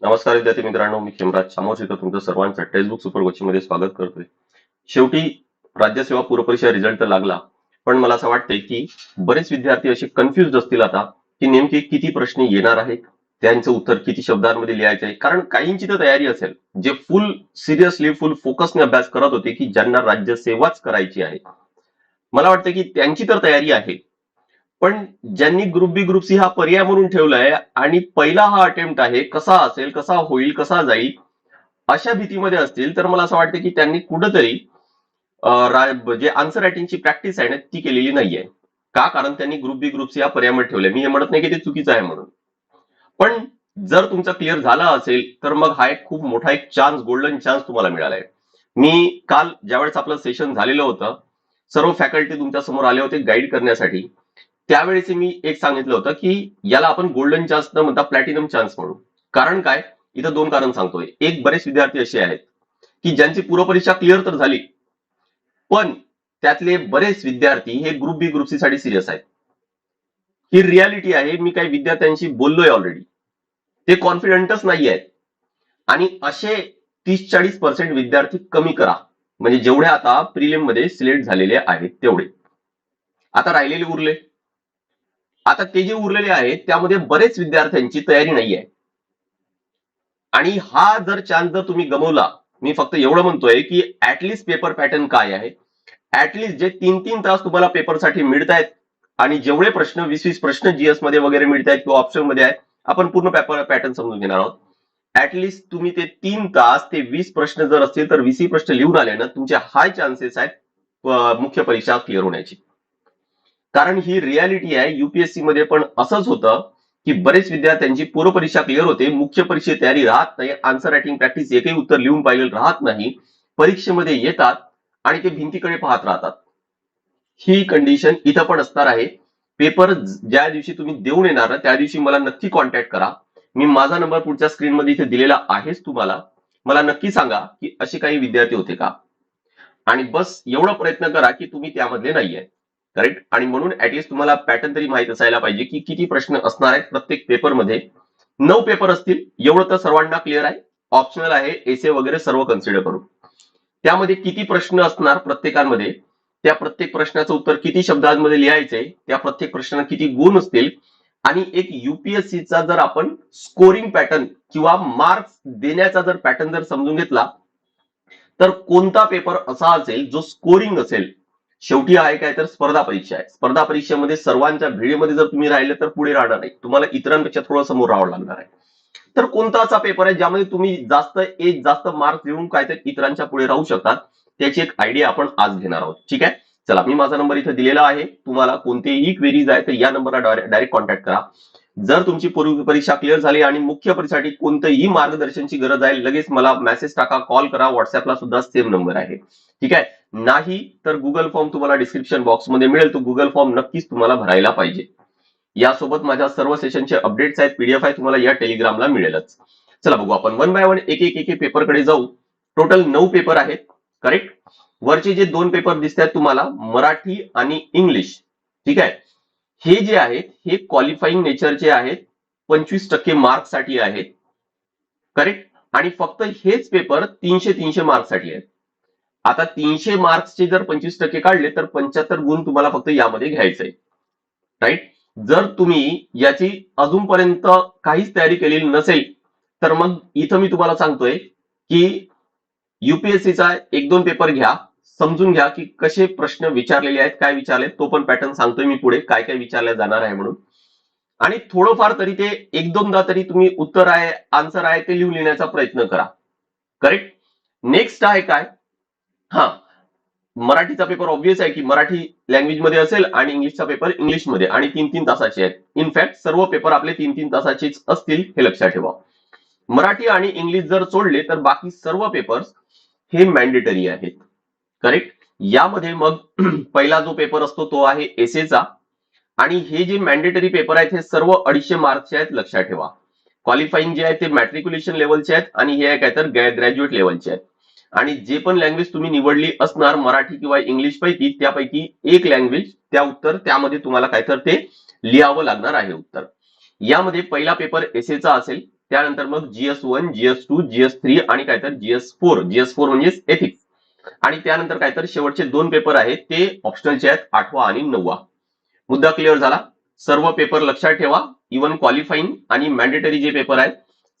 नमस्कार विद्यार्थी मित्रांनो, मी खेमराज चामोर्शीकर तुमचं सर्वांचं टेक्स्टबुक सुपर कोचिंग मध्ये स्वागत करतोय. शेवटी राज्यसेवा पूर्वपरीक्षा रिझल्ट तर लागला, पण मला असं वाटतंय की बरेच विद्यार्थी असे कन्फ्युज असतील आता की नेमके किती प्रश्न येणार आहेत, त्यांचं उत्तर किती शब्दांमध्ये लिहायचं आहे. कारण काहींची तर तयारी असेल, जे फुल सिरियसली फुल फोकसने अभ्यास करत होते की ज्यांना राज्यसेवाच करायची आहे. मला वाटतं की त्यांची तर तयारी आहे, पण ज्यांनी ग्रुप बी ग्रुप सी हा पर्याय म्हणून ठेवलाय आणि पहिला हा अटेम्प्ट आहे, कसा असेल, कसा होईल, कसा जाईल, अशा भीतीमध्ये असतील, तर मला असं वाटतं की त्यांनी कुठंतरी जे आन्सर रायटिंगची प्रॅक्टिस आहे ना ती केलेली नाहीये. का? कारण त्यांनी ग्रुप बी ग्रुप सी हा पर्याय ठेवलाय. मी हे म्हणत नाही की ते चुकीचं आहे म्हणून, पण जर तुमचा क्लिअर झाला असेल तर मग हा एक खूप मोठा एक चान्स, गोल्डन चान्स तुम्हाला मिळालाय. मी काल ज्यावेळेस आपलं सेशन झालेलं होतं, सर्व फॅकल्टी तुमच्या समोर आले होते गाईड करण्यासाठी. त्यावेळेस मी एक सांगितलं होतं की याला आपण गोल्डन चान्स न म्हणता प्लॅटिनम चान्स म्हणू. कारण काय? इथं दोन कारण सांगतोय. एक, बरेच विद्यार्थी असे आहेत की ज्यांची पूर्वपरीक्षा क्लिअर तर झाली, पण त्यातले बरेच विद्यार्थी हे ग्रुप बी ग्रुप सी साठी सिरियस आहेत. ही रियालिटी आहे. मी काही विद्यार्थ्यांशी बोललोय ऑलरेडी, ते कॉन्फिडंटच नाही आहेत. आणि असे 30-40% विद्यार्थी कमी करा, म्हणजे जेवढे आता प्रिलिम मध्ये सिलेक्ट झालेले आहेत तेवढे. आता राहिलेले उरले, आता ते जे उरलेले आहेत त्यामध्ये बरेच विद्यार्थ्यांची तयारी नाही आहे. आणि हा जर चान्स जर तुम्ही गमवला, मी फक्त एवढं म्हणतोय की ऍटलिस्ट पेपर पॅटर्न काय आहे, ऍटलिस्ट जे 3-3 तास तुम्हाला पेपरसाठी मिळतायत आणि जेवढे प्रश्न 20-20 प्रश्न जीएस मध्ये वगैरे मिळतायत किंवा ऑप्शन मध्ये आहेत, आपण पूर्ण पेपर पॅटर्न समजून घेणार आहोत. ऍटलिस्ट तुम्ही ते 3 तास ते 20 प्रश्न जर असतील तर 20 प्रश्न लिहून आले ना, तुमचे हाय चान्सेस आहेत मुख्य परीक्षा क्लिअर होण्याची. कारण ही रियालिटी आहे. युपीएससी मध्ये पण असंच होतं की बरेच विद्यार्थ्यांची पूर्वपरीक्षा क्लिअर होते, मुख्य परीक्षेत तयारी राहत नाही, आन्सर रायटिंग प्रॅक्टिस एकही उत्तर लिहून पाहिलेलं राहत नाही, परीक्षेमध्ये येतात आणि ते भिंतीकडे पाहत राहतात. ही कंडिशन इथं पण असणार आहे. पेपर ज्या दिवशी तुम्ही देऊन येणार ना त्या दिवशी मला नक्की कॉन्टॅक्ट करा. मी माझा नंबर पुढच्या स्क्रीनमध्ये इथे दिलेला आहेच तुम्हाला. मला नक्की सांगा की असे काही विद्यार्थी होते का, आणि बस एवढा प्रयत्न करा की तुम्ही त्यामधले नाहीये. करेक्ट? आणि म्हणून ऍटलिस्ट तुम्हाला पॅटर्न तरी माहित असायला पाहिजे की किती प्रश्न असणार आहेत प्रत्येक पेपरमध्ये. 9 पेपर असतील, एवढं तर सर्वांना क्लिअर आहे. ऑप्शनल आहे, एसे वगैरे सर्व कन्सिडर करून. त्यामध्ये किती प्रश्न असणार प्रत्येकामध्ये, त्या प्रत्येक प्रश्नाचं उत्तर किती शब्दांमध्ये लिहायचंय, त्या प्रत्येक प्रश्नाला किती गुण असतील, आणि एक युपीएससीचा जर आपण स्कोरिंग पॅटर्न किंवा मार्क्स देण्याचा जर पॅटर्न जर समजून घेतला, तर कोणता पेपर असा असेल जो स्कोरिंग असेल. शेवटी आहे काय तर स्पर्धा परीक्षा आहे. स्पर्धा परीक्षेमध्ये सर्वांच्या भिडीमध्ये जर तुम्ही राहिले तर पुढे राहणार नाही, तुम्हाला इतरांपेक्षा थोडं समोर राहावं लागणार आहे. तर कोणता असा पेपर आहे ज्यामध्ये तुम्ही जास्त एज जास्त मार्क्स देऊन काय तर इतरांच्या पुढे राहू शकतात, त्याची एक आयडिया आपण आज घेणार आहोत. ठीक आहे, चला, मी माझा नंबर इथे दिलेला आहे. तुम्हाला कोणतेही क्वेरीज आहे तर या नंबरला डायरेक्ट कॉन्टॅक्ट करा. जर तुमची पूर्व परीक्षा क्लिअर झाली आणि मुख्य परीक्षेसाठी कोणतंही मार्गदर्शनची गरज आहे, लगेच मला मेसेज टाका, कॉल करा, व्हॉट्सअपला सुद्धा सेम नंबर आहे. ठीक आहे, नाही तर गुगल फॉर्म तुम्हाला डिस्क्रिप्शन बॉक्समध्ये मिळेल, तो गुगल फॉर्म नक्कीच तुम्हाला भरायला पाहिजे. यासोबत माझ्या सर्व सेशनचे अपडेट्स आहेत, पीडीएफ आहे, तुम्हाला या टेलिग्रामला मिळेलच. चला बघू आपण वन बाय वन एक एक एक पेपरकडे जाऊ. टोटल 9 पेपर आहेत. करेक्ट? वरचे जे 2 पेपर दिसत आहेत तुम्हाला, मराठी आणि इंग्लिश, ठीक आहे, हे जे आहेत हे क्वालिफाईंग नेचरचे आहेत, 25% मार्क्स साठी आहेत. करेक्ट? आणि फक्त हेच पेपर 300 मार्क्स साठी आहेत. आता 300 मार्क्सचे जर 25% काढले तर 75 गुण तुम्हाला फक्त यामध्ये घ्यायचंय. राईट? जर तुम्ही याची अजूनपर्यंत काहीच तयारी केलेली नसेल, तर मग इथं मी तुम्हाला सांगतोय की युपीएससीचा 1-2 पेपर घ्या, समजून घ्या की कसे प्रश्न विचारलेले आहेत, काय विचारले, तो पण पॅटर्न सांगतोय मी पुढे काय काय विचारले जाणार आहे म्हणून. आणि थोडंफार तरी ते 1-2दा तरी तुम्ही उत्तर आहे, आन्सर आहे ते लिहून लिहिण्याचा प्रयत्न करा. करेक्ट? नेक्स्ट आहे काय, हा, मराठीचा पेपर ऑब्व्हियस आहे की मराठी लँग्वेज मध्ये असेल आणि इंग्लिशचा पेपर इंग्लिशमध्ये, आणि 3-3 तासाचे आहेत. इनफॅक्ट सर्व पेपर आपले 3-3 तासाचेच असतील, हे लक्षात ठेवा. मराठी आणि इंग्लिश जर सोडले तर बाकी सर्व पेपर्स हे मॅन्डेटरी आहेत. करेक्ट? यामध्ये मग पहिला जो पेपर असतो तो आहे एसेचा, आणि हे जे मॅन्डेटरी पेपर आहेत हे सर्व 250 मार्क्सचे आहेत, लक्षात ठेवा. क्वालिफाईंग जे आहे ते मॅट्रिक्युलेशन लेवलचे आहेत आणि हे काय तर ग्रॅज्युएट लेवलचे आहेत. आणि जे पण लँग्वेज तुम्ही निवडली असणार मराठी किंवा इंग्लिश पैकी, त्यापैकी एक लँग्वेज त्या उत्तर त्यामध्ये तुम्हाला काय तर ते लिहावं लागणार आहे उत्तर. यामध्ये पहिला पेपर एसेचा असेल, त्यानंतर मग GS1, GS2, GS3 आणि काय तर GS4 म्हणजे एथिक्स. आणि त्यानंतर काय तर शेवटचे 2 पेपर आहेत ते ऑप्शनलचे आहेत, 8वा आणि 9वा. मुद्दा क्लिअर झाला. सर्व पेपर लक्षात ठेवा. इव्हन क्वालिफाईंग आणि मॅन्डेटरी जे पेपर आहेत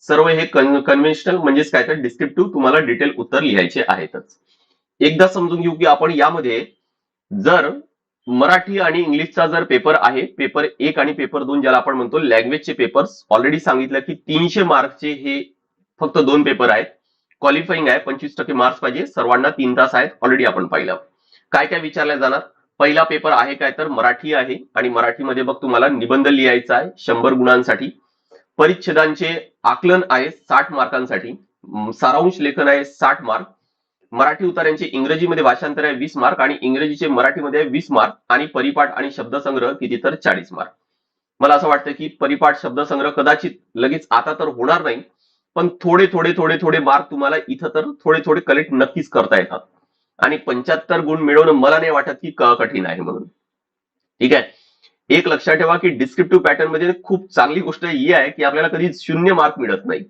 सर्व हे कन्व्हेन्शनल म्हणजेच काय तर डिस्क्रिप्टिव्ह तुम्हाला डिटेल उत्तर लिहायचे आहेतच. एकदा समजून घेऊ की आपण यामध्ये जर मराठी आणि इंग्लिशचा जर पेपर आहे, पेपर 1 आणि पेपर 2 ज्याला आपण म्हणतो लँग्वेजचे पेपर्स, ऑलरेडी सांगितलं की 300 मार्कचे हे फक्त 2 पेपर आहेत. क्वालिफाईंग आहे, 25% मार्क्स पाहिजे, सर्वांना 3 तास आहेत, ऑलरेडी आपण पाहिलं. काय काय विचारलं जाणार? पहिला पेपर आहे काय तर मराठी आहे आणि मराठीमध्ये बघ तुम्हाला निबंध लिहायचा आहे 100 गुणांसाठी. परिच्छेदांचे आकलन आहे 60 मार्कांसाठी. सारांश लेखन आहे 60 मार्क. मराठी उतार्यांचे इंग्रजीमध्ये भाषांतर आहे 20 मार्क आणि इंग्रजीचे मराठीमध्ये आहे 20 मार्क आणि परिपाठ आणि शब्दसंग्रह किती तर 40 मार्क. मला असं वाटतं की परिपाठ शब्दसंग्रह कदाचित लगेच आता तर होणार नाही, पण थोडे थोडे थोडे थोडे मार्क तुम्हाला इथं तर थोडे थोडे कलेक्ट नक्कीच करता येतात. आणि 75 गुण मिळवणं मला नाही वाटत की कठीण आहे म्हणून. ठीक आहे. एक लक्षात ठेवा की डिस्क्रिप्टिव्ह पॅटर्न मध्ये खूप चांगली गोष्ट ही आहे की आपल्याला कधी 0 मार्क मिळत नाही.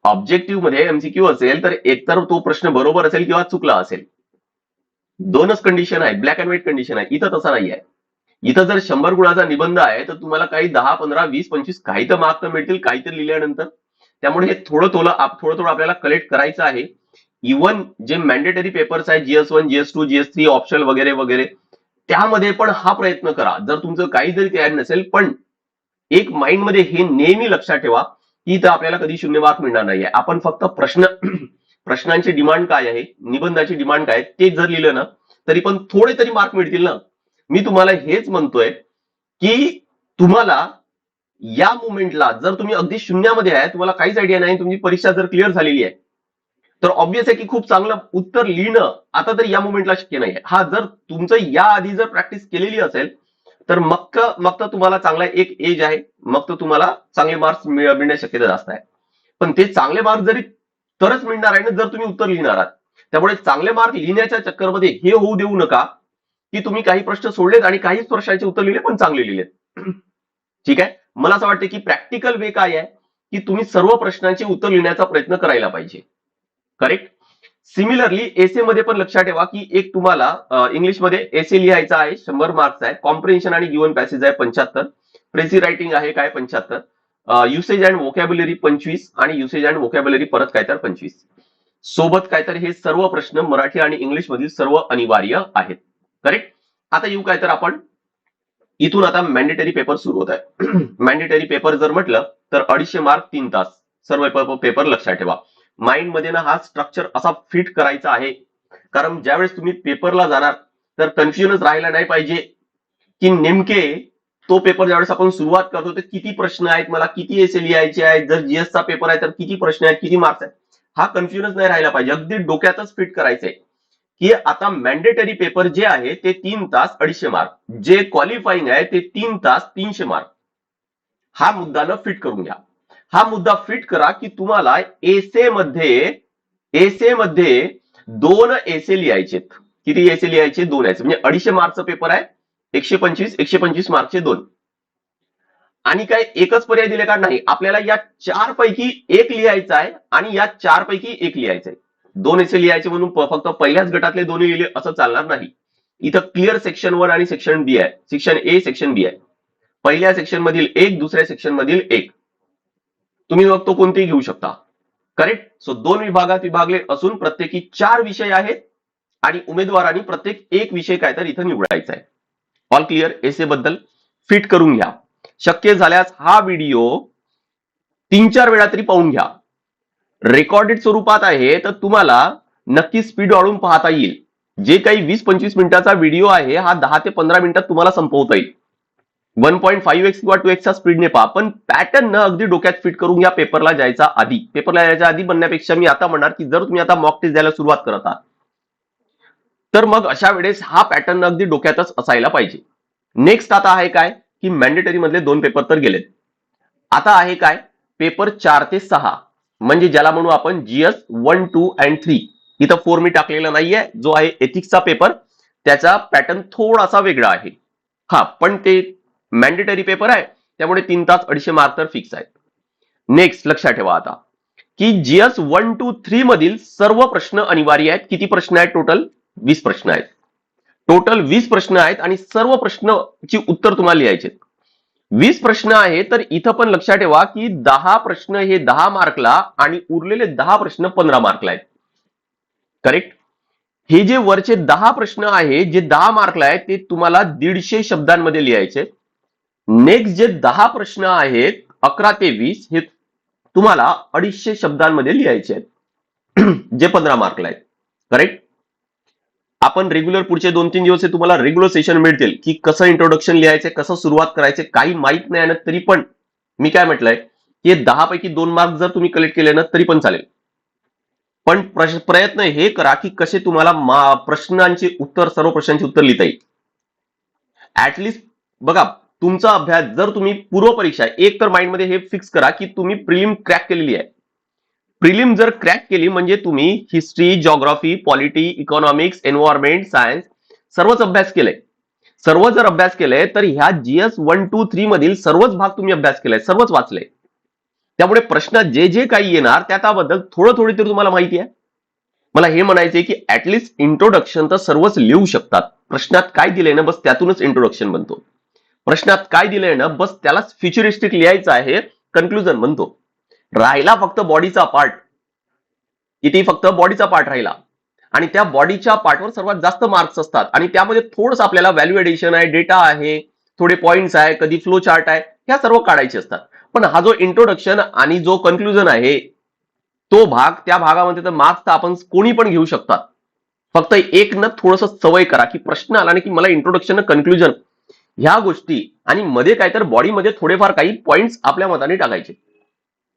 ऑब्जेक्टिव्ह मध्ये एमसीक्यू असेल तर एकतर तो प्रश्न बरोबर असेल किंवा चुकला असेल. दोनच कंडिशन आहे, ब्लॅक अँड व्हाईट कंडिशन आहे. इथं तसा नाही आहे. इथं जर 100 गुणाचा निबंध आहे तर तुम्हाला काही 10, 15, 20, 25 काही तर मार्क मिळतील काहीतरी लिहिल्यानंतर. त्यामुळे हे थोडं थोडं आपल्याला कलेक्ट करायचं आहे. इव्हन जे मॅन्डेटरी पेपर्स आहेत GS1, GS2, GS3 ऑप्शनल वगैरे वगैरे त्यामध्ये पण हा प्रयत्न करा. जर तुमचं काही जरी तयार नसेल पण एक माइंड मध्ये हे नेहमी लक्षात ठेवा की इथं आपल्याला कधी 0 मार्क मिळणार नाहीये. आपण फक्त प्रश्नांची डिमांड काय आहे, निबंधाची डिमांड काय ते जर लिहिलं ना तरी पण थोडे तरी मार्क मिळतील ना. मी तुम्हाला हेच म्हणतोय की तुम्हाला या मुवमेंटला जर तुम्ही अगदी शून्यामध्ये आहे, तुम्हाला काहीच आयडिया नाही, तुमची परीक्षा जर क्लिअर झालेली आहे तर ऑब्व्हियस आहे की खूप चांगलं उत्तर लिहिणं आता तर या मुवमेंटला शक्य नाही. हा जर तुमचं या आधी जर प्रॅक्टिस केलेली असेल तर मग तर तुम्हाला चांगला एक एज आहे, मग तर तुम्हाला चांगले मार्क्स मिळण्याची शक्यता जास्त आहे. पण ते चांगले मार्क्स जरी तरच मिळणार आहे ना जर तुम्ही उत्तर लिहिणार आहात. त्यामुळे चांगले मार्क लिहिण्याच्या चक्करमध्ये हे होऊ देऊ नका की तुम्ही काही प्रश्न सोडलेत आणि काहीच प्रश्नाचे उत्तर लिहिले पण चांगले लिहिलेत. ठीक आहे. मला असं वाटतं की प्रॅक्टिकल वे काय आहे की तुम्ही सर्व प्रश्नांची उत्तर लिहिण्याचा प्रयत्न करायला पाहिजे. करेक्ट. सिमिलरली एसे मध्ये पण लक्षात ठेवा की एक तुम्हाला इंग्लिशमध्ये एसे लिहायचा आहे 100 मार्क्स आहे. कॉम्प्रिहेन्शन आणि गिव्हन पॅसेज आहे 75. प्रेझी रायटिंग आहे काय 75. युसेज अँड व्होकॅब्युलरी 25 आणि युसेज अँड व्होकॅब्युलरी परत काय तर 25. सोबत काय तर हे सर्व प्रश्न मराठी आणि इंग्लिश मधील सर्व अनिवार्य आहेत. करेक्ट. आता येऊ काय तर आपण इथून आता मॅन्डेटरी पेपर सुरू होत आहे. मॅन्डेटरी पेपर जर म्हटलं तर 250 मार्क 3 तास सर्व पेपर लक्षात ठेवा. माइंड मध्ये ना हा स्ट्रक्चर असा फिट करायचा आहे, कारण ज्यावेळेस तुम्ही पेपरला जाणार तर कन्फ्युजनच राहायला नाही पाहिजे की नेमके तो पेपर ज्यावेळेस आपण सुरुवात करतो तर किती प्रश्न आहेत, मला किती एसे लिहायचे आहेत, जर जीएसचा पेपर आहे तर किती प्रश्न आहेत, किती मार्क्स आहेत, हा कन्फ्युजनच नाही राहायला पाहिजे. अगदी डोक्यातच फिट करायचंय की आता मॅन्डेटरी पेपर जे आहे ते 3 तास 250 मार्क, जे क्वालिफाईंग आहे ते 3 तास 300 मार्क. हा मुद्दा न फिट करून घ्या. हा मुद्दा फिट करा की तुम्हाला एसे मध्ये 2 एसे लिहायचे. किती एसे लिहायचे? 2 एसे. म्हणजे 250 मार्कचा पेपर आहे, 125 मार्कचे 2. आणि काय एकच पर्याय दिले का? नाही. आपल्याला या 4 पैकी एक लिहायचा आहे आणि या 4 पैकी एक लिहायचं आहे. 2 एसे लिहायचे म्हणून फक्त पहिल्याच गटातले 2 लिहिले असं चालणार नाही. इथं क्लिअर सेक्शन 1 आणि सेक्शन बी आहे. सेक्शन ए, सेक्शन बी आहे. पहिल्या सेक्शन मधील एक, दुसऱ्या सेक्शन मधील एक. तुम्ही मग तो कोणतेही घेऊ शकता. करेक्ट. सो 2 विभागात विभागले असून प्रत्येकी 4 विषय आहेत आणि उमेदवारांनी प्रत्येक एक विषय काय तर इथं निवडायचा आहे. All clear. एसे बद्दल फिट करून घ्या. शक्य झाल्यास हा व्हिडिओ 3-4 वेळा तरी पाहून घ्या. रेकॉर्डेड स्वरूपात आहे तर तुम्हाला नक्की स्पीड वाढवून पाहता येईल. जे काही 20-25 मिनिटाचा व्हिडिओ आहे हा 10 ते 15 मिनिटात तुम्हाला संपवता येईल. 1.5x किंवा 2x स्पीडने पहा, पण पॅटर्न न अगदी डोक्यात फिट करून घ्या पेपरला जायच्या आधी म्हणण्यापेक्षा मी आता म्हणणार की जर तुम्ही आता मॉक टेस्ट द्यायला सुरुवात करत आहात तर मग अशा वेळेस हा पॅटर्न अगदी डोक्यातच असायला पाहिजे. नेक्स्ट आता आहे काय की मॅन्डेटरी मधले 2 पेपर तर गेलेत. आता आहे काय पेपर 4 ते 6 म्हणजे ज्याला म्हणू आपण GS 1, 2 and 3. इथं 4 मी टाकलेला नाहीये. जो आहे एथिक्सचा पेपर त्याचा पॅटर्न थोडासा वेगळा आहे. हा पण ते मॅन्डेटरी पेपर आहे त्यामुळे 3 तास 250 मार्क तर फिक्स आहेत. नेक्स्ट लक्षात ठेवा आता की जीएस 1 2 3 मधील सर्व प्रश्न अनिवार्य आहेत. किती प्रश्न आहेत टोटल? 20 प्रश्न आहेत. टोटल 20 प्रश्न आहेत आणि सर्व प्रश्नाची उत्तर तुम्हाला लिहायचे. 20 प्रश्न आहे तर इथं पण लक्षात ठेवा की 10 प्रश्न हे 10 मार्कला आणि उरलेले 10 प्रश्न 15 मार्कला आहेत. करेक्ट? हे जे वरचे 10 प्रश्न आहे जे 10 मार्कला आहेत ते तुम्हाला 150 शब्दांमध्ये लिहायचे. नेक्स्ट जे 10 प्रश्न आहेत 11 ते 20 हे तुम्हाला 250 शब्दांमध्ये लिहायचे आहेत जे 15 मार्कला आहेत. करेक्ट? आपण रेग्युलर पुढचे 2-3 दिवस हे तुम्हाला रेग्युलर सेशन मिळतील की कसं इंट्रोडक्शन लिहायचं, कसं सुरुवात करायचे, काही माहित नाही ना तरी पण मी काय म्हटलंय की 10 पैकी 2 मार्क जर तुम्ही कलेक्ट केले ना तरी पण चालेल. पण प्रयत्न हे करा की कसे तुम्हाला प्रश्नांचे उत्तर, सर्व प्रश्नांचे उत्तर लिहिता येईल. ऍटलिस्ट बघा तुमचा अभ्यास जर तुम्ही पूर्व परीक्षा एक तर माइंडमध्ये हे फिक्स करा की तुम्ही प्रिलिम क्रॅक केलेली आहे. प्रिलिम जर क्रॅक केली म्हणजे तुम्ही history, geography, polity, economics, environment, science सर्वच अभ्यास केलाय. सर्व जर अभ्यास केलाय तर ह्या जीएस 1 2 3 मधील सर्वच भाग तुम्ही अभ्यास केलाय, सर्वच वाचले. त्यामुळे प्रश्न जे जे काही येणार त्याबद्दल थोडं थोडी तरी तुम्हाला माहिती आहे. मला हे म्हणायचंय की ऍटलिस्ट इंट्रोडक्शन तर सर्वच लिहू शकतात. प्रश्नात काय दिलंय ना बस त्यातूनच इंट्रोडक्शन बनतो. प्रश्नात काय दिलंय ना बस त्यालाच फ्युचरिस्टिक लिहायचं आहे, कन्क्लुजन बनतो. राहिला फक्त बॉडीचा पार्ट, किती फक्त बॉडीचा पार्ट राहिला आणि त्या बॉडीच्या पार्टवर सर्वात जास्त मार्क्स असतात आणि त्यामध्ये थोडंसं आपल्याला व्हॅल्यू एडिशन आहे, डेटा आहे, थोडे पॉइंट्स आहे, कधी फ्लो चार्ट आहे, ह्या सर्व काढायचे असतात. पण हा जो इंट्रोडक्शन आणि जो कन्क्लुजन आहे तो भाग, त्या भागामध्ये तर मार्क्स तर आपण कोणी पण घेऊ शकतात. फक्त एक न थोडंसं सवय करा की प्रश्न आला ना की मला इंट्रोडक्शन, कन्क्लुजन ह्या गोष्टी आणि मध्ये काय तर बॉडीमध्ये थोडेफार काही पॉइंट्स आपल्या मताने टाकायचे.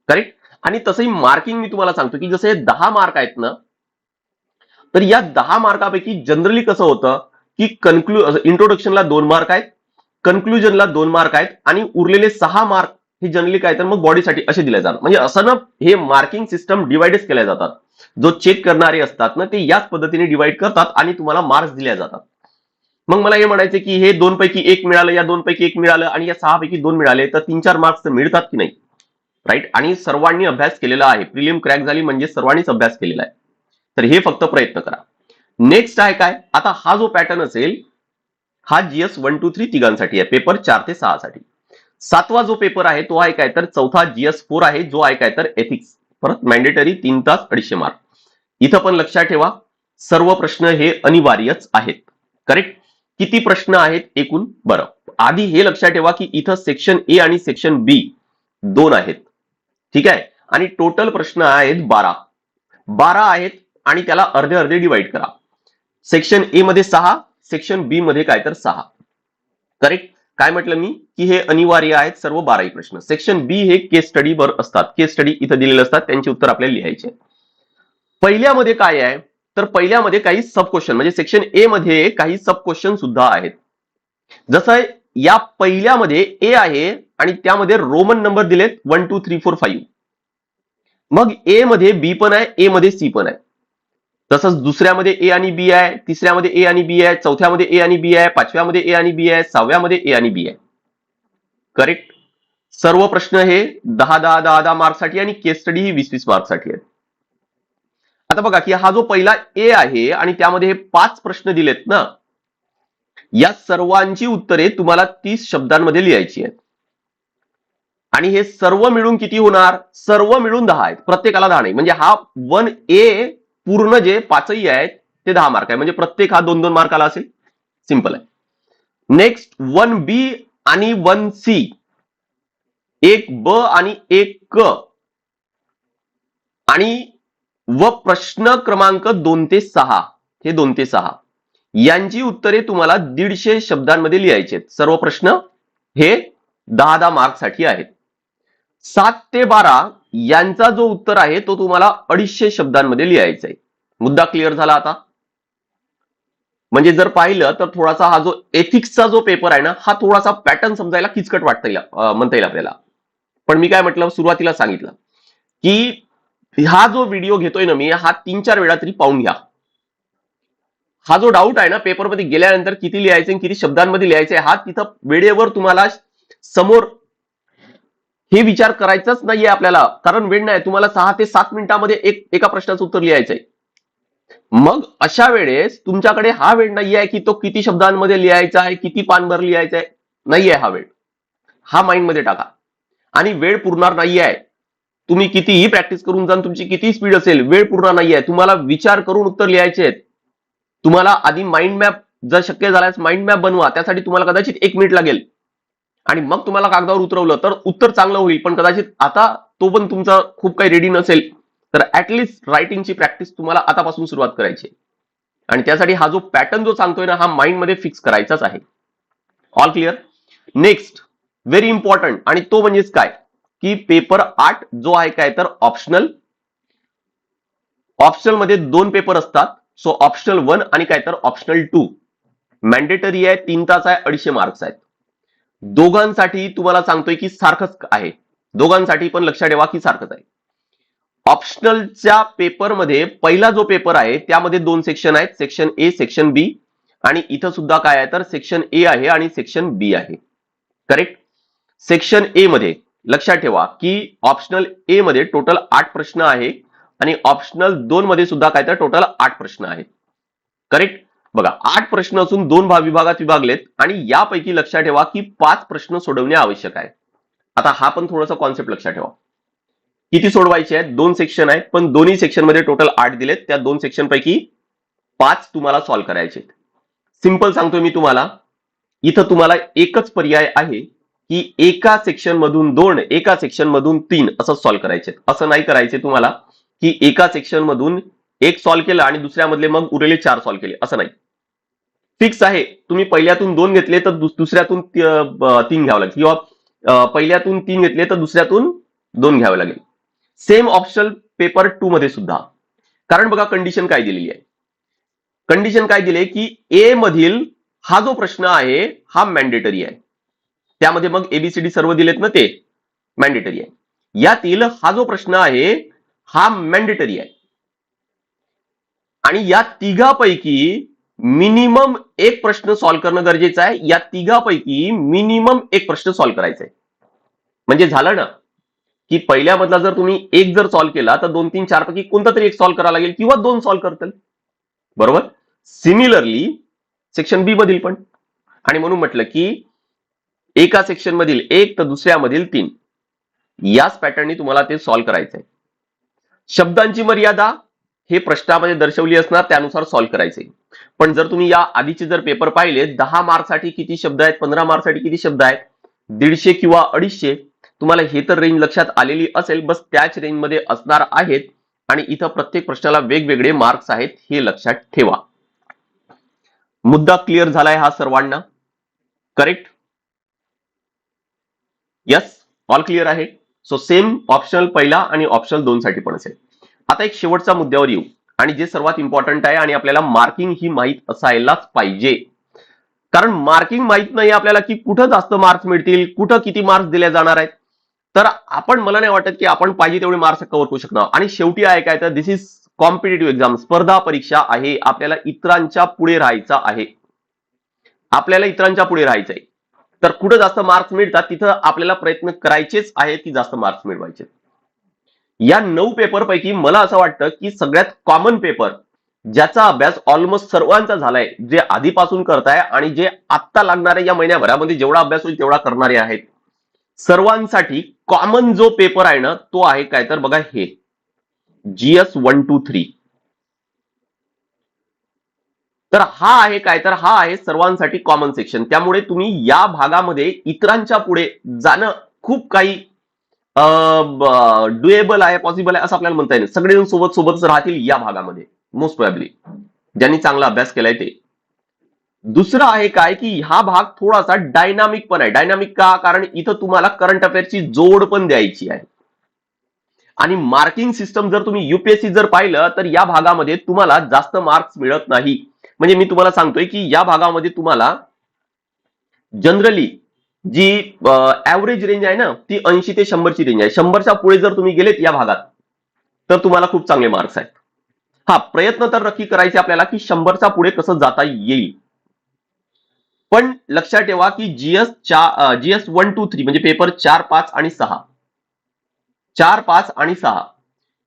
करेक्ट? आणि तसंही मार्किंग मी तुम्हाला सांगतो की जसे 10 मार्क आहेत ना तर या 10 मार्कापैकी जनरली कसं होतं की इंट्रोडक्शनला 2 मार्क आहेत, कन्क्लुजनला 2 मार्क आहेत आणि उरलेले 6 मार्क हे जनरली काय तर मग बॉडीसाठी असे दिले जातात. म्हणजे असं ना हे मार्किंग सिस्टम डिवाइडच केल्या जातात. जो चेक करणारे असतात ना ते याच पद्धतीने डिवाइड करतात आणि तुम्हाला मार्क्स दिल्या जातात. मग मला हे म्हणायचं की हे 2 पैकी 1 मिळालं, या 2 पैकी 1 मिळालं आणि या 6 पैकी 2 मिळाले तर 3-4 मार्क्स मिळतात की नाही? राईट? आणि सर्वांनी अभ्यास केलेला आहे. प्रिलिम क्रॅक झाली म्हणजे सर्वांनीच अभ्यास केलेला आहे. तर हे फक्त प्रयत्न करा. नेक्स्ट आहे काय? आता हा जो पॅटर्न असेल हा जीएस 1 2 3 तिघांसाठी आहे, पेपर 4 ते 6 साठी. 7वा जो पेपर आहे तो आहे काय तर चौथा जीएस 4 आहे जो आहे काय तर एथिक्स. परत मॅन्डेटरी 3 तास 250 मार्क. इथं पण लक्षात ठेवा सर्व प्रश्न हे अनिवार्यच आहेत. करेक्ट? किती प्रश्न आहेत एकूण? बरं, आधी हे लक्षात ठेवा की इथं सेक्शन ए आणि सेक्शन बी 2 आहेत. ठीक आहे? आणि टोटल प्रश्न आहेत 12 आहेत आणि त्याला अर्धे अर्धे डिवाइड करा. सेक्शन ए मध्ये 6, सेक्शन बी मध्ये काय तर 6. करेक्ट? काय म्हटलं मी की हे अनिवार्य आहेत सर्व 12 प्रश्न. सेक्शन बी हे केस स्टडी वर असतात. केस स्टडी इथं दिलेले असतात, त्यांचे उत्तर आपल्याला लिहायचे. पहिल्यामध्ये काय आहे तर पहिल्यामध्ये काही सब क्वेश्चन म्हणजे सेक्शन ए मध्ये काही सब क्वेश्चन सुद्धा आहेत. जसं या पहिल्यामध्ये ए आहे आणि त्यामध्ये रोमन नंबर दिलेत 1 2 3 4 5. मग ए मध्ये बी पण आहे, ए मध्ये सी पण आहे. तसंच दुसऱ्यामध्ये ए आणि बी आहे, तिसऱ्यामध्ये ए आणि बी आहे, चौथ्यामध्ये ए आणि बी आहे, पाचव्यामध्ये ए आणि बी आहे, 6व्यामध्ये ए आणि बी आहे. करेक्ट? सर्व प्रश्न हे 10 मार्क्ससाठी आणि केस स्टडी ही 20 मार्क्ससाठी आहे. आता बघा की हा जो पहिला ए आहे आणि त्यामध्ये हे 5 प्रश्न दिलेत ना, या सर्वांची उत्तरे तुम्हाला 30 शब्दांमध्ये लिहायची आहेत. आणि हे सर्व मिळून किती होणार? सर्व मिळून 10 आहेत. प्रत्येकाला 10 नाही. म्हणजे हा 1A पूर्ण जे 5ही आहेत ते 10 मार्क आहे. म्हणजे प्रत्येक हा 2-2 मार्काला असेल. सिंपल आहे. नेक्स्ट 1B आणि 1C, एक ब आणि एक क आणि व प्रश्न क्रमांक 2 ते 6, हे 2 ते 6 यांची उत्तरे तुम्हाला 150 शब्दांमध्ये लिहायची आहेत. सर्व प्रश्न हे 10 मार्कसाठी आहेत. 7 ते 12 यांचा जो उत्तर आहे तो तुम्हाला 250 शब्दांमध्ये लिहायचा आहे. मुद्दा क्लिअर झाला आता? म्हणजे जर पाहिलं तर थोडासा हा जो एथिक्सचा जो पेपर आहे ना हा थोडासा पॅटर्न समजायला किचकट म्हणता येईल आपल्याला. पण मी काय म्हटलं सुरुवातीला सांगितलं की हा जो व्हिडिओ घेतोय ना मी हा 3-4 वेळा तरी पाहून घ्या. हा जो डाऊट आहे ना पेपरमध्ये गेल्यानंतर किती लिहायचे किती शब्दांमध्ये लिहायचे हा तिथं वेळेवर तुम्हाला समोर हे विचार करायचाच नाहीये आपल्याला, कारण वेळ नाही. तुम्हाला 6 ते 7 मिनिटांमध्ये एका प्रश्नाचं उत्तर लिहायचंय. मग अशा वेळेस तुमच्याकडे हा वेळ नाहीये की तो किती शब्दांमध्ये लिहायचा आहे, किती पानभर लिहायचा आहे. नाहीये हा वेळ. हा माइंडमध्ये टाका. आणि वेळ पुरणार नाहीये. तुम्ही कितीही प्रॅक्टिस करून जा, तुमची किती स्पीड असेल, वेळ पुरणार नाहीये. तुम्हाला विचार करून उत्तर लिहायचे आहेत. तुम्हाला आधी माइंड मॅप, जर शक्य झाल्यास माइंड मॅप बनवा. त्यासाठी तुम्हाला कदाचित 1 मिनिट लागेल. आणि मग तुम्हाला कागदावर उतरवलं तर उत्तर चांगलं होईल. पण कदाचित आता तो पण तुमचा खूप काही रेडी नसेल, तर ऍटलिस्ट रायटिंगची प्रॅक्टिस तुम्हाला आतापासून सुरुवात करायची. आणि त्यासाठी हा जो पॅटर्न जो सांगतोय ना, हा माइंडमध्ये फिक्स करायचाच आहे. All clear? Next very important, आणि तो म्हणजेच काय की पेपर 8 जो आहे काय तर ऑप्शनल. ऑप्शनल मध्ये 2 पेपर असतात. सो ऑप्शनल 1 आणि काय तर ऑप्शनल 2 मॅन्डेटरी आहे. 3 तास आहे, 250 मार्क्स आहेत. दोघांसाठी तुम्हाला सांगतोय की सारखंच आहे. दोघांसाठी पण लक्षात ठेवा की सारखंच आहे. ऑप्शनलच्या पेपरमध्ये पहिला जो पेपर आहे त्यामध्ये 2 सेक्शन आहेत, सेक्शन ए, सेक्शन बी. आणि इथं सुद्धा काय आहे तर सेक्शन ए आहे आणि सेक्शन बी आहे. करेक्ट? सेक्शन ए मध्ये लक्षात ठेवा की ऑप्शनल ए मध्ये टोटल 8 प्रश्न आहे आणि ऑप्शनल 2 मध्ये सुद्धा काय तर टोटल 8 प्रश्न आहेत. करेक्ट? बघा, 8 प्रश्न असून 2 विभागात विभागलेत आणि यापैकी लक्षात ठेवा की 5 प्रश्न सोडवणे आवश्यक आहे. आता हा पण थोडासा कॉन्सेप्ट लक्षात ठेवा. किती सोडवायचे आहेत? 2 सेक्शन आहेत, पण दोन्ही सेक्शन मध्ये टोटल 8 दिलेत. त्या 2 सेक्शन पैकी 5 तुम्हाला सॉल्व्ह करायचे. सिंपल सांगतोय मी तुम्हाला, इथं तुम्हाला एकच पर्याय आहे की एका सेक्शन मधून 2, एका सेक्शन मधून 3 असं सॉल्व्ह करायचे. असं नाही करायचे तुम्हाला की एका सेक्शन मधून 1 सॉल्व्ह केलं आणि दुसऱ्यामधले मग उरलेले 4 सॉल्व्ह केले, असं नाही. फिक्स आहे. तुम्ही पहिल्यातून 2 घेतले तर दुसऱ्यातून 3 घ्यावं लागेल, किंवा पहिल्यातून 3 घेतले तर दुसऱ्यातून 2 घ्यावे लागेल. सेम ऑप्शनल पेपर 2 मध्ये सुद्धा. कारण बघा कंडिशन काय दिलेली आहे. कंडिशन काय दिले की ए मधील हा जो प्रश्न आहे हा मॅन्डेटरी आहे. त्यामध्ये मग एबीसीडी सर्व दिलेत ना, ते मॅन्डेटरी आहे. यातील हा जो प्रश्न आहे हा मॅन्डेटरी आहे. आणि या तिघापैकी मिनिमम एक प्रश्न सॉल्व्ह करणं गरजेचं आहे. या तिघापैकी मिनिमम एक प्रश्न सॉल्व्ह करायचा आहे. म्हणजे झालं ना की पहिल्या मधला जर तुम्ही एक जर सॉल्व्ह केला तर 2, 3, 4 पैकी कोणता तरी एक सॉल्व्ह करावा लागेल किंवा 2 सॉल्व्ह करतील. बरोबर? सिमिलरली सेक्शन बी मधील पण. आणि म्हणून म्हटलं की एका सेक्शन मधील 1 तर दुसऱ्यामधील 3, याच पॅटर्ननी तुम्हाला ते सॉल्व्ह करायचंय. शब्दांची मर्यादा हे प्रश्नामध्ये दर्शवली असणार, त्यानुसार सॉल्व्ह करायचे. पण जर तुम्ही या आधीचे जर पेपर पाहिले, 10 मार्कसाठी किती शब्द आहेत, 15 मार्कसाठी किती शब्द आहेत, 150 किंवा 250, तुम्हाला हे तर रेंज लक्षात आलेली असेल. बस त्याच रेंजमध्ये असणार आहेत. आणि इथं प्रत्येक प्रश्नाला वेगवेगळे मार्क्स आहेत, हे लक्षात ठेवा. मुद्दा क्लिअर झालाय हा सर्वांना? करेक्ट? यस, ऑल क्लिअर आहे. सो सेम ऑप्शनल पहिला आणि ऑप्शनल 2 साठी पण असेल. आता एक शेवटच्या मुद्द्यावर येऊ, आणि जे सर्वात इम्पॉर्टंट आहे, आणि आपल्याला मार्किंग ही माहित असायलाच पाहिजे. कारण मार्किंग माहित नाही आपल्याला की कुठं जास्त मार्क्स मिळतील, कुठं किती मार्क्स दिले जाणार आहेत, तर आपण, मला नाही वाटत की आपण पाहिजे तेवढे मार्क्स कव्हर करू शकणार. आणि शेवटी आहे काय तर दिस इज कॉम्पिटेटिव्ह एक्झाम, स्पर्धा परीक्षा आहे. आपल्याला इतरांच्या पुढे राहायचं आहे. आपल्याला इतरांच्या पुढे राहायचंय. तर कुठं जास्त मार्क्स मिळतात तिथं आपल्याला प्रयत्न करायचेच आहेत की जास्त मार्क्स मिळवायचे. या 9 पेपर पैकी मला असं वाटतं की सगळ्यात कॉमन पेपर, ज्याचा अभ्यास ऑलमोस्ट सर्वांचा झालाय, जे आधीपासून करताय आणि जे आत्ता लागणाऱ्या या महिन्याभरामध्ये जेवढा अभ्यास होईल तेवढा करणारे आहेत, सर्वांसाठी कॉमन जो पेपर आहे ना, तो आहे काय तर बघा, हे जीएस 1, 2, 3. तर हा आहे काय तर हा आहे सर्वांसाठी कॉमन सेक्शन. त्यामुळे तुम्ही या भागामध्ये इतरांच्या पुढे जाणं खूप काही डुएबल आहे, पॉसिबल आहे असं आपल्याला म्हणता येईल. सगळेजण सोबत सोबतच राहतील या भागामध्ये, मोस्ट प्रोबॅबली ज्यांनी चांगला अभ्यास केलाय ते. दुसरं आहे काय की हा भाग थोडासा डायनामिक पण आहे. डायनामिक का? कारण इथं तुम्हाला करंट अफेअरची जोड पण द्यायची आहे. आणि मार्किंग सिस्टम जर तुम्ही युपीएससी जर पाहिलं तर या भागामध्ये तुम्हाला जास्त मार्क्स मिळत नाही. म्हणजे मी तुम्हाला सांगतोय की या भागामध्ये तुम्हाला जनरली जी ऍव्हरेज रेंज आहे ना, ती 80 ते 100 ची रेंज आहे. 100च्या पुढे जर तुम्ही गेलेत या भागात तर तुम्हाला खूप चांगले मार्क्स आहेत. हा प्रयत्न तर नक्की करायचे आपल्याला की 100च्या पुढे कसं जाता येईल. पण लक्षात ठेवा की जीएस 1, 2, 3 म्हणजे पेपर 4, 5 आणि 6 4, 5 आणि 6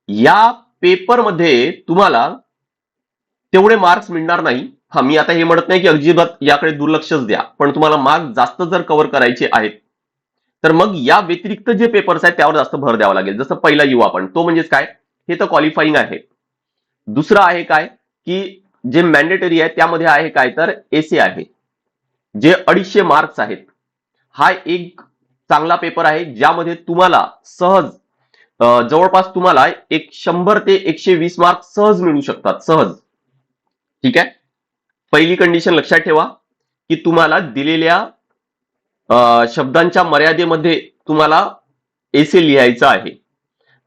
या पेपरमध्ये तुम्हाला तेवढे मार्क्स मिळणार नाही. हा, मी आता हे म्हणत नाही की अजिबात याकडे दुर्लक्षच द्या, पण तुम्हाला मार्क्स जास्त जर कव्हर करायचे आहेत तर मग या व्यतिरिक्त जे पेपर्स आहेत त्यावर जास्त भर द्यावा लागेल. जसं पहिला येऊ आपण, तो म्हणजेच काय, हे तर क्वालिफाईंग आहे. दुसरं आहे काय, की जे मॅन्डेटरी आहे त्यामध्ये आहे काय, तर एसे आहे, जे 250 मार्क्स आहेत. हा एक चांगला पेपर आहे ज्यामध्ये तुम्हाला सहज जवळपास तुम्हाला 100 ते 120 मार्क सहज मिळू शकतात, सहज. ठीक आहे. पहिली कंडिशन लक्षात ठेवा की तुम्हाला दिलेल्या शब्दांच्या मर्यादेमध्ये तुम्हाला एसे लिहायचं आहे.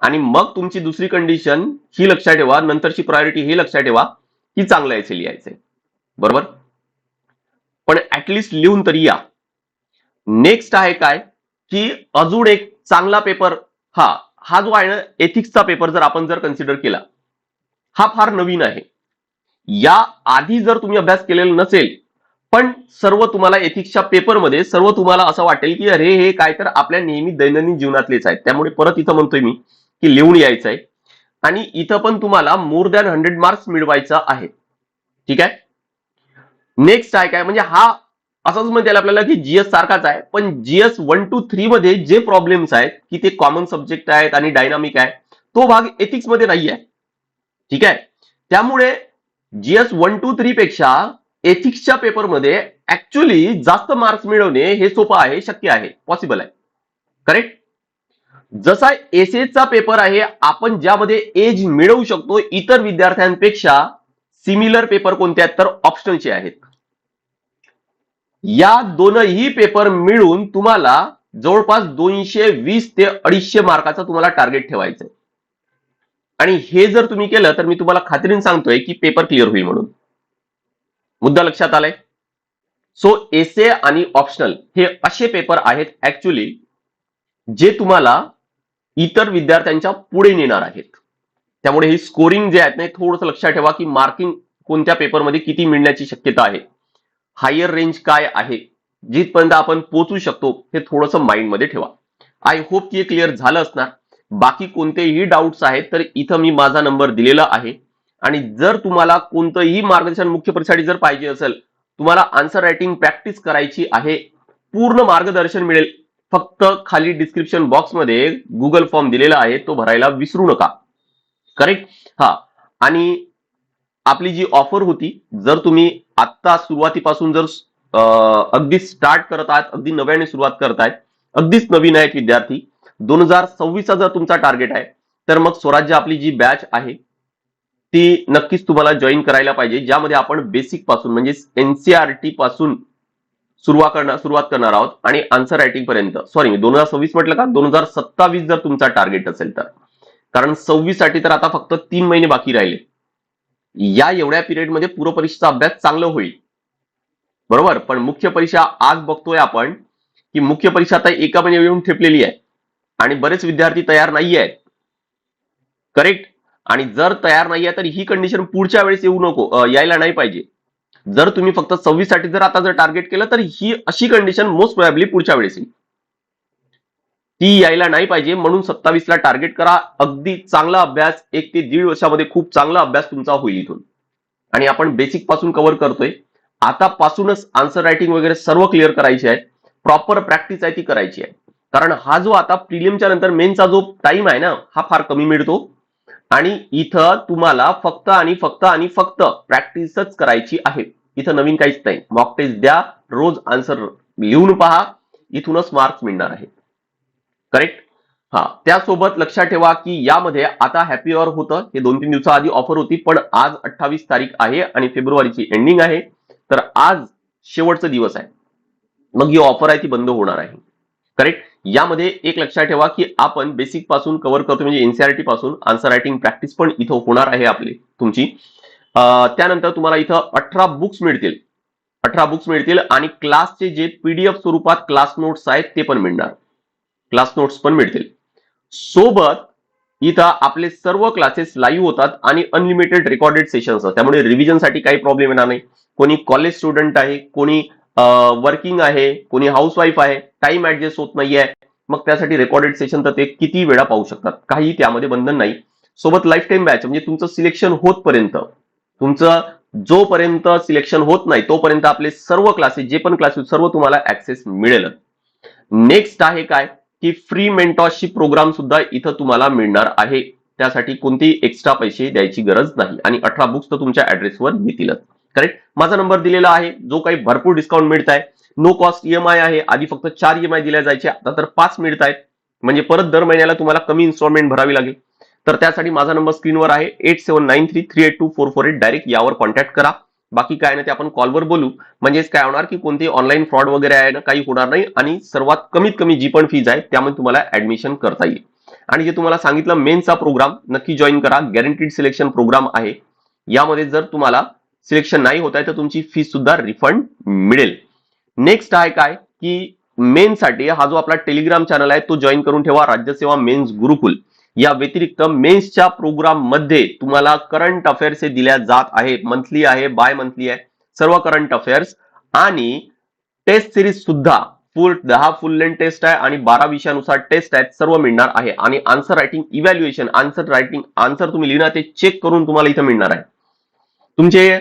आणि मग तुमची दुसरी कंडिशन ही लक्षात ठेवा, नंतरची प्रायोरिटी हे लक्षात ठेवा की चांगला एसे लिहायचंय. बरोबर, पण ऍटलिस्ट लिहून तरी या. नेक्स्ट आहे काय, की अजून एक चांगला पेपर, हा जो आहे ना एथिक्सचा पेपर, जर आपण कन्सिडर केला, हा फार नवीन आहे. या आधी जर तुम्ही अभ्यास केलेला नसेल, पण सर्व तुम्हाला एथिक्सच्या पेपरमध्ये सर्व तुम्हाला असं वाटेल की अरे हे काय तर आपल्या नेहमी दैनंदिन जीवनातलेच आहेत, त्यामुळे परत इथं म्हणतोय मी की लिहून यायचं आहे. आणि इथं पण तुम्हाला मोर दॅन 100 मार्क्स मिळवायचा आहे. ठीक आहे. नेक्स्ट आहे काय, म्हणजे हा असंच म्हणता येईल आपल्याला की जीएस सारखाच आहे, पण जीएस 1 to 3 मध्ये जे प्रॉब्लेम्स आहेत की ते कॉमन सब्जेक्ट आहेत आणि डायनामिक आहे, तो भाग एथिक्स मध्ये नाही आहे. ठीक आहे. त्यामुळे जीएस 1 to 3 पेक्षा एथिक्सच्या पेपरमध्ये ऍक्च्युअली जास्त मार्क्स मिळवणे हे सोपं आहे, शक्य आहे, पॉसिबल आहे. करेक्ट. जसा एसेचा पेपर आहे, आपण ज्यामध्ये एज मिळवू शकतो इतर विद्यार्थ्यांपेक्षा, सिमिलर पेपर कोणते आहेत, तर ऑप्शनलचे आहेत. या दोनही पेपर मिळून तुम्हाला जवळपास 220 ते 250 मार्काचा तुम्हाला टार्गेट ठेवायचं आहे. आणि हे जर तुम्ही केलं तर मी तुम्हाला खात्रीने सांगतोय की पेपर क्लिअर होईल म्हणून. मुद्दा लक्षात आलाय. सो एसे आणि ऑप्शनल हे असे पेपर आहेत ऍक्च्युअली जे तुम्हाला इतर विद्यार्थ्यांच्या पुढे नेणार आहेत. त्यामुळे ही स्कोरिंग जे आहेत ना, थोडंसं लक्षात ठेवा की मार्किंग कोणत्या पेपरमध्ये किती मिळण्याची शक्यता आहे, हायर रेंज काय आहे, जिथपर्यंत आपण पोहोचू शकतो हे थोडंसं माइंडमध्ये ठेवा. आय होप की हे क्लिअर झालं असणार. बाकी कोणतेही डाऊट्स आहेत तर इथं मी माझा नंबर दिलेला आहे. आणि जर तुम्हाला कोणतंही मार्गदर्शन मुख्य परीक्षेसाठी जर पाहिजे असेल, तुम्हाला आन्सर रायटिंग प्रॅक्टिस करायची आहे, पूर्ण मार्गदर्शन मिळेल. फक्त खाली डिस्क्रिप्शन बॉक्समध्ये गुगल फॉर्म दिलेला आहे, तो भरायला विसरू नका. करेक्ट. हा, आणि आपली जी ऑफर होती, जर तुम्ही आत्ता सुरुवातीपासून जर अगदी स्टार्ट करत आहात, अगदी नव्याने सुरुवात करतायत, अगदीच नवीन आहेत विद्यार्थी, 2026 जर तुमचा टार्गेट आहे, तर मग स्वराज्य आपली जी बॅच आहे ती नक्कीच तुम्हाला जॉईन करायला पाहिजे, ज्यामध्ये आपण बेसिक पासून म्हणजे एनसीआरटी पासून सुरुवात करणार आहोत आणि आन्सर रायटिंग पर्यंत. सॉरी, मी 2026 म्हटलं का, 2027 जर तुमचा टार्गेट असेल तर, कारण 26 साठी तर आता फक्त 3 महिने बाकी राहिले. या एवढ्या पिरियडमध्ये पूर्वपरीक्षेचा अभ्यास चांगला होईल. बरोबर, पण मुख्य परीक्षा आज बघतोय आपण की मुख्य परीक्षा आता एका महिन्यात येऊन ठेपलेली आहे आणि बरेच विद्यार्थी तयार नाही आहेत. करेक्ट. आणि जर तयार नाही आहे तर ही कंडिशन पुढच्या वेळेस यायला नाही पाहिजे. जर तुम्ही फक्त 26 साठी जर आता टार्गेट केलं तर ही अशी कंडिशन मोस्ट प्रोबॅबली पुढच्या वेळेस येईल, ती यायला नाही पाहिजे. म्हणून 27 ला टार्गेट करा. अगदी चांगला अभ्यास, 1 ते 1.5 वर्षामध्ये खूप चांगला अभ्यास तुमचा होईल इथून. आणि आपण बेसिक पासून कव्हर करतोय, आतापासूनच आन्सर रायटिंग वगैरे सर्व क्लिअर करायची आहे, प्रॉपर प्रॅक्टिस आहे ती करायची आहे. कारण हा जो आता प्रिलिमच्या नंतर मेनचा जो टाइम आहे ना, हा फार कमी मिळतो. आणि इथं तुम्हाला फक्त आणि फक्त प्रॅक्टिसच करायची आहे. इथं नवीन काहीच नाही. मॉक टेस्ट द्या, रोज आन्सर लिहून पहा, इथूनच मार्क्स मिळणार आहे. करेक्ट. हा, त्यासोबत लक्षात ठेवा की यामध्ये आता हॅपी अवर होतं, हे 2-3 दिवसाआधी ऑफर होती, पण आज 28 तारीख आहे आणि फेब्रुवारीची एंडिंग आहे, तर आज शेवटचा दिवस आहे. मग ही ऑफर आहे ती बंद होणार आहे. करेक्ट. यामध्ये एक लक्षात ठेवा की आपण बेसिक पासून कव्हर करतो, म्हणजे एनसीआरटी पासून आन्सर रायटिंग प्रॅक्टिस पण इथं होणार आहे आपली तुमची. त्यानंतर तुम्हाला इथं 18 बुक्स मिळतील आणि क्लासचे जे पीडीएफ स्वरूपात क्लास नोट्स आहेत ते पण मिळणार, क्लास नोट्स पण मिळतील. सोबत इथं आपले सर्व क्लासेस लाईव्ह होतात आणि अनलिमिटेड रेकॉर्डेड सेशन्स, त्यामुळे रिव्हिजनसाठी काही प्रॉब्लेम येणार नाही. कोणी कॉलेज स्टुडंट आहे, कोणी वर्किंग आहे, कोणी हाऊसवाईफ आहे, टाइम ऍडजस्ट होत नाहीये, मग त्यासाठी रेकॉर्डेड सेशन तर ते किती वेळा पाहू शकतात, काही त्यामध्ये बंधन नाही. सोबत लाईफ टाईम बॅच म्हणजे तुमचं सिलेक्शन होतपर्यंत, तुमचं जोपर्यंत सिलेक्शन होत नाही तोपर्यंत आपले सर्व क्लासेस, जे पण क्लासेस सर्व तुम्हाला ऍक्सेस मिळेल. नेक्स्ट आहे काय की फ्री मेंटॉरशिप प्रोग्राम सुद्धा इथं तुम्हाला मिळणार आहे. त्यासाठी कोणतेही एक्स्ट्रा पैसे द्यायची गरज नाही आणि 18 बुक्स तर तुमच्या ऍड्रेसवर येतीलच. करेक्ट. माझा नंबर दिलेला आहे, जो काही भरपूर डिस्काउंट मिळत आहे. नो कॉस्ट ईएमआय आहे. आधी फक्त 4 ईएमआय दिल्या जायचे, आता तर 5 मिळत आहेत. म्हणजे परत दर महिन्याला तुम्हाला कमी इन्स्टॉलमेंट भरावी लागेल. तर त्यासाठी माझा नंबर स्क्रीनवर आहे 8793382448. डायरेक्ट यावर कॉन्टॅक्ट करा. बाकी काय नाही ते आपण कॉलवर बोलू. म्हणजेच काय होणार की कोणती ऑनलाईन फ्रॉड वगैरे आहे ना, काही होणार नाही आणि सर्वात कमीत कमी जी पण फीज आहे त्यामध्ये तुम्हाला ऍडमिशन करता येईल. आणि जे तुम्हाला सांगितलं मेन्सचा प्रोग्राम नक्की जॉईन करा. गॅरंटीड सिलेक्शन प्रोग्राम आहे. यामध्ये जर तुम्हाला सिलेक्शन नाही होत आहे तर तुमची फीस सुद्धा रिफंड मिळेल. नेक्स्ट आहे काय की मेन्ससाठी हा जो आपला टेलिग्राम चॅनल आहे तो जॉईन करून ठेवा, राज्यसेवा मेन्स गुरुकुल. या व्यतिरिक्त मेन्सच्या प्रोग्राम मध्ये तुम्हाला करंट अफेअर्स हे दिल्या जात आहेत. मंथली आहे, बाय मंथली आहे, सर्व करंट अफेअर्स आणि टेस्ट सिरीज सुद्धा फुल 10 फुल लेंथ टेस्ट आहे आणि 12 विषयानुसार टेस्ट आहेत, सर्व मिळणार आहे. आणि आन्सर रायटिंग इव्हॅल्युएशन, आन्सर तुम्ही लिहिणार ते चेक करून तुम्हाला इथं मिळणार आहे. तुमचे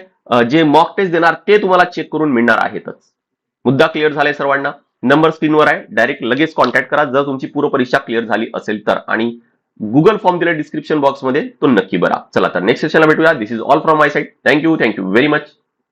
जे मॉक टेस्ट देणार ते तुम्हाला चेक करून मिळणार आहेतच. मुद्दा क्लिअर झालाय सर्वांना? नंबर स्क्रीनवर आहे, डायरेक्ट लगेच कॉन्टॅक्ट करा जर तुमची पूर्ण परीक्षा क्लिअर झाली असेल तर. आणि गुगल फॉर्म दिला डिस्क्रिप्शन बॉक्समध्ये, तो नक्की भरा. चला तर नेक्स्ट सेशनला भेटूया. This is all from my side. Thank you very much.